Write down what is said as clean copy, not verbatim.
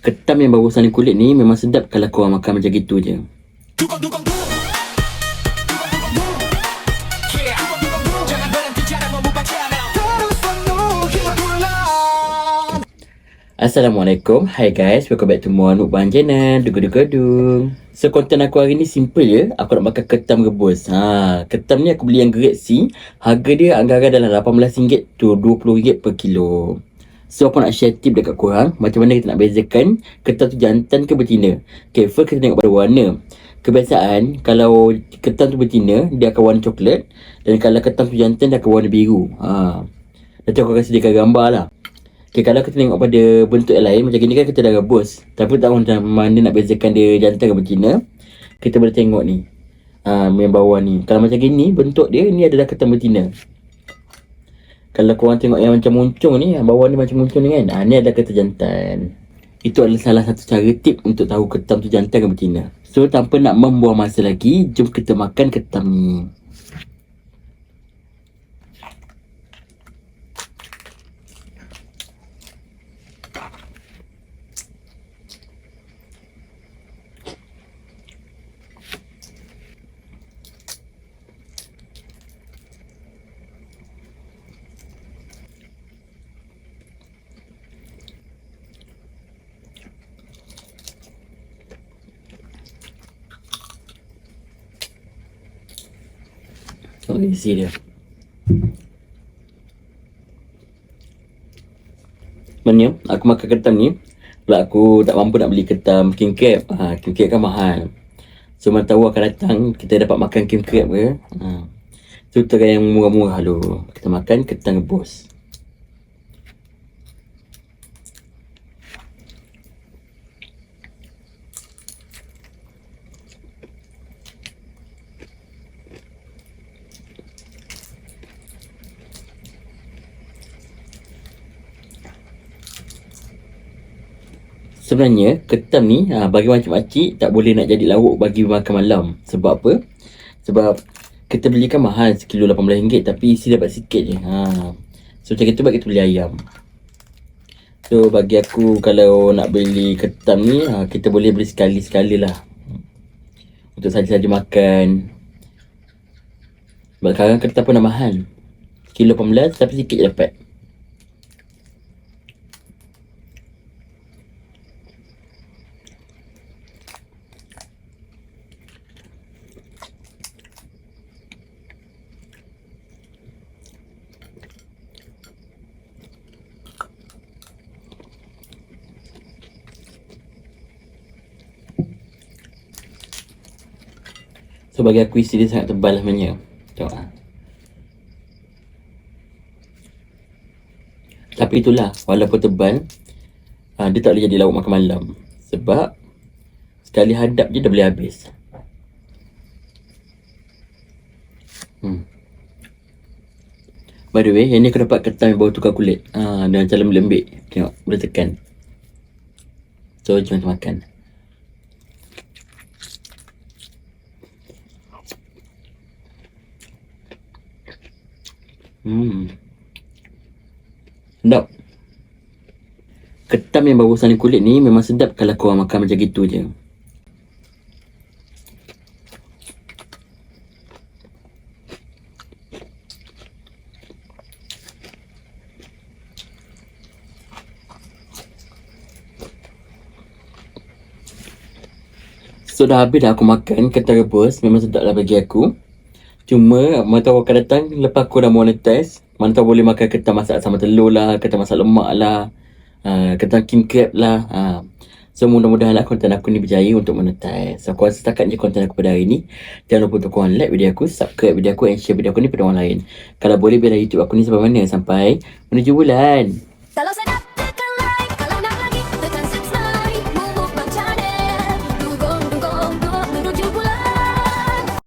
Ketam yang bau saling kulit ni memang sedap kalau korang makan macam gitu je. Assalamualaikum. Hi guys, welcome back to Muan Mukbang channel. Dugu-dugu-dung. So konten aku hari ni simple je. Aku nak makan ketam rebus. Ketam ni aku beli yang grade C. Harga dia anggaran dalam RM18 to RM20 per kilo. So aku nak share tip dekat korang macam mana kita nak bezakan ketam tu jantan ke betina. Okay, first kita tengok pada warna. Kebiasaan kalau ketam tu betina, dia akan warna coklat. Dan kalau ketam tu jantan, dia akan warna biru. Nanti aku akan sediakan gambar lah. Okay, kalau kita tengok pada bentuk yang lain macam ni kan kita dah rebus. Tapi tak tahu macam mana nak bezakan dia jantan ke betina. Kita boleh tengok ni. Yang bawah ni. Kalau macam gini bentuk dia, ni adalah ketam betina. Kalau korang tengok yang macam muncung ni, yang bawah ni macam muncung ni kan, ni adalah ketam jantan. Itu adalah salah satu cara tip untuk tahu ketam tu jantan ke betina. So tanpa nak membuang masa lagi, jom kita makan ketam ni. Oh, isi dia. Sebenarnya aku makan ketam ni sebab aku tak mampu nak beli ketam king crab. King crab kan mahal. So mana tahu akan datang kita dapat makan king crab ke. So try yang murah-murah dulu. Kita makan ketam rebus. Sebenarnya ketam ni bagi makcik-makcik tak boleh nak jadi lauk bagi makan malam. Sebab apa? Sebab kita belikan mahal sekilo RM18 tapi isi dapat sikit je. So macam itu baik kita beli ayam. So bagi aku kalau nak beli ketam ni kita boleh beli sekali-sekali lah. Untuk saja-saja makan. Sebab sekarang ketam pun dah mahal. Kilo RM18 tapi sikit je dapat. So bagi aku isi dia sangat tebal lah sebenarnya. Tengok Tapi itulah, walaupun tebal, dia tak boleh jadi lauk makan malam. Sebab sekali hadap je dah boleh habis. By the way, yang ni aku dapat ketam yang bau tukar kulit. Dia macam lembik-lembik. Tengok, boleh tekan. So jom kita makan. Sedap. Ketam yang bau saling kulit ni memang sedap kalau korang makan macam gitu je. So dah habis dah aku makan ketam rebus. Memang sedap lah bagi aku. Cuma mana tahu akan datang lepas aku dah monetize, mana tahu boleh makan ketam masak sama telur lah, ketam masak lemak lah, ketam king crab lah. So mudah-mudahan lah konten aku ni berjaya untuk monetize. So aku rasa setakat je konten aku pada hari ni. Jangan lupa untuk korang like video aku, subscribe video aku and share video aku ni pada orang lain. Kalau boleh biarlah YouTube aku ni sampai mana? Sampai menuju bulan.